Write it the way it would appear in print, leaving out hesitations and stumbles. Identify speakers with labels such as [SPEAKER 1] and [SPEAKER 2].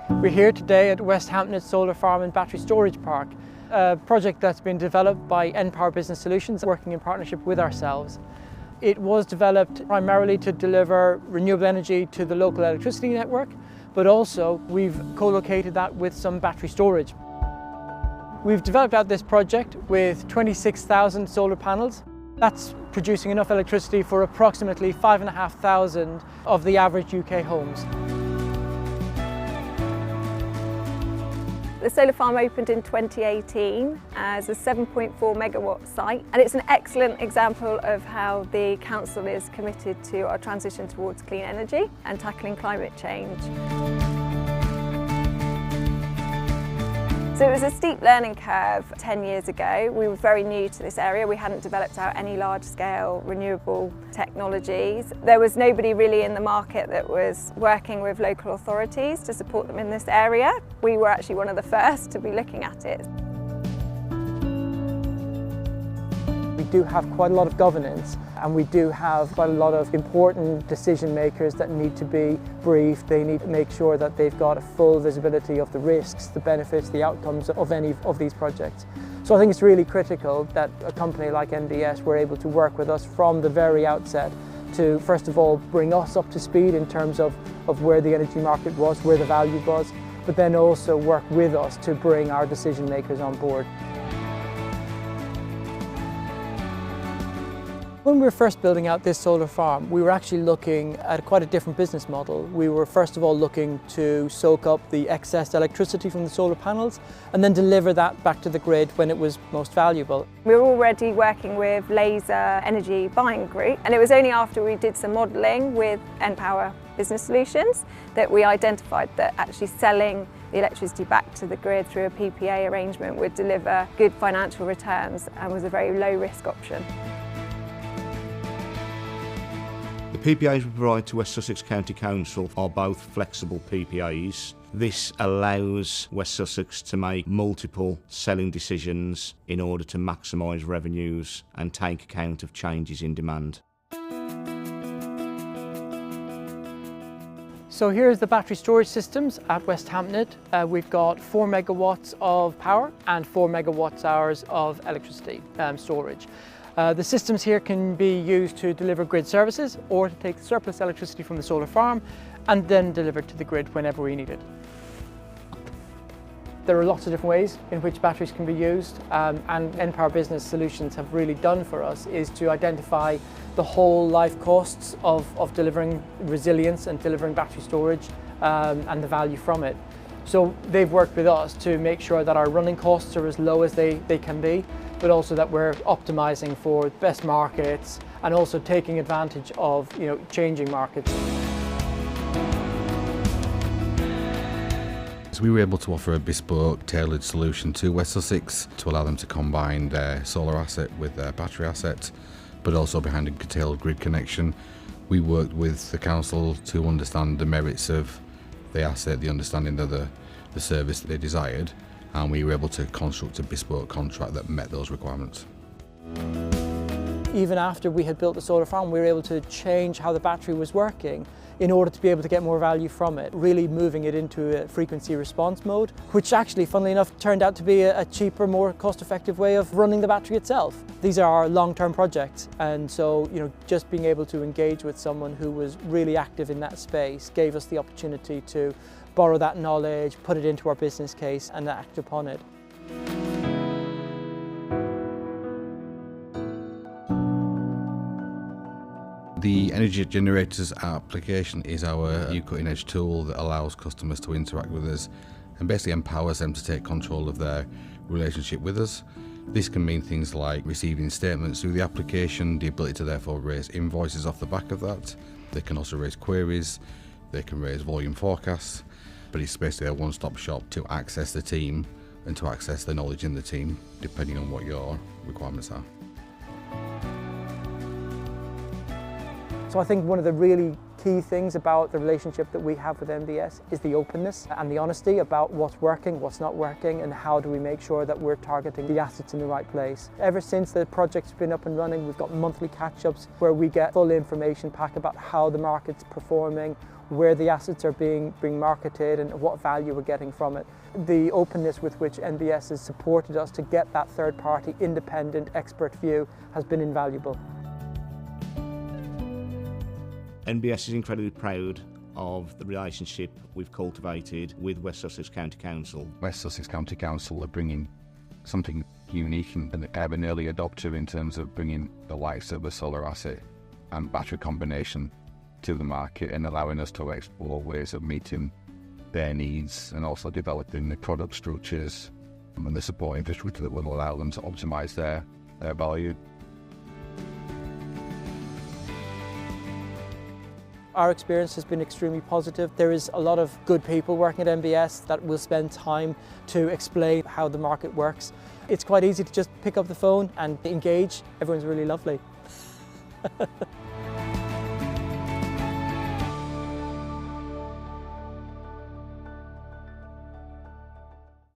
[SPEAKER 1] We're here today at West Hampnett Solar Farm and Battery Storage Park, a project that's been developed by npower Business Solutions, working in partnership with ourselves. It was developed primarily to deliver renewable energy to the local electricity network, but also we've co-located that with some battery storage. We've developed out this project with 26,000 solar panels. That's producing enough electricity for approximately 5,500 of the average UK homes.
[SPEAKER 2] The solar farm opened in 2018 as a 7.4 megawatt site, and it's an excellent example of how the council is committed to our transition towards clean energy and tackling climate change. So it was a steep learning curve 10 years ago. We were very new to this area. We hadn't developed out any large-scale renewable technologies. There was nobody really in the market that was working with local authorities to support them in this area. We were actually one of the first to be looking at it.
[SPEAKER 1] We do have quite a lot of governance, and we do have quite a lot of important decision makers that need to be briefed. They need to make sure that they've got a full visibility of the risks, the benefits, the outcomes of any of these projects. So I think it's really critical that a company like NBS were able to work with us from the very outset to, first of all, bring us up to speed in terms of where the energy market was, where the value was, but then also work with us to bring our decision makers on board. When we were first building out this solar farm, we were actually looking at quite a different business model. We were first of all looking to soak up the excess electricity from the solar panels and then deliver that back to the grid when it was most valuable.
[SPEAKER 2] We were already working with Laser Energy Buying Group, and it was only after we did some modelling with npower Business Solutions that we identified that actually selling the electricity back to the grid through a PPA arrangement would deliver good financial returns and was a very low risk option.
[SPEAKER 3] The PPAs we provide to West Sussex County Council are both flexible PPAs. This allows West Sussex to make multiple selling decisions in order to maximise revenues and take account of changes in demand.
[SPEAKER 1] So here's the battery storage systems at West Hampnett. We've got 4 megawatts of power and 4 megawatts hours of electricity storage. The systems here can be used to deliver grid services or to take surplus electricity from the solar farm and then deliver it to the grid whenever we need it. There are lots of different ways in which batteries can be used, and npower Business Solutions have really done for us is to identify the whole life costs of delivering resilience and delivering battery storage and the value from it. So they've worked with us to make sure that our running costs are as low as they can be, but also that we're optimising for best markets and also taking advantage of changing markets.
[SPEAKER 4] So we were able to offer a bespoke, tailored solution to West Sussex to allow them to combine their solar asset with their battery asset, but also behind a curtailed grid connection. We worked with the council to understand the merits of the asset, the understanding of the service that they desired, and we were able to construct a bespoke contract that met those requirements.
[SPEAKER 1] Even after we had built the solar farm, we were able to change how the battery was working in order to be able to get more value from it, really moving it into a frequency response mode, which actually, funnily enough, turned out to be a cheaper, more cost-effective way of running the battery itself. These are our long-term projects, and so just being able to engage with someone who was really active in that space gave us the opportunity to borrow that knowledge, put it into our business case and act upon it.
[SPEAKER 4] The Energy Generators application is our new cutting-edge tool that allows customers to interact with us and basically empowers them to take control of their relationship with us. This can mean things like receiving statements through the application, the ability to therefore raise invoices off the back of that. They can also raise queries, they can raise volume forecasts, but it's basically a one-stop shop to access the team and to access the knowledge in the team, depending on what your requirements are.
[SPEAKER 1] So I think one of the really key things about the relationship that we have with NBS is the openness and the honesty about what's working, what's not working, and how do we make sure that we're targeting the assets in the right place. Ever since the project's been up and running, we've got monthly catch-ups where we get full information pack about how the market's performing, where the assets are being marketed and what value we're getting from it. The openness with which NBS has supported us to get that third-party independent expert view has been invaluable.
[SPEAKER 3] NBS is incredibly proud of the relationship we've cultivated with West Sussex County Council.
[SPEAKER 5] West Sussex County Council are bringing something unique and an early adopter in terms of bringing the likes of the solar asset and battery combination to the market and allowing us to explore ways of meeting their needs and also developing the product structures and the support infrastructure that will allow them to optimise their value.
[SPEAKER 1] Our experience has been extremely positive. There is a lot of good people working at NBS that will spend time to explain how the market works. It's quite easy to just pick up the phone and engage. Everyone's really lovely.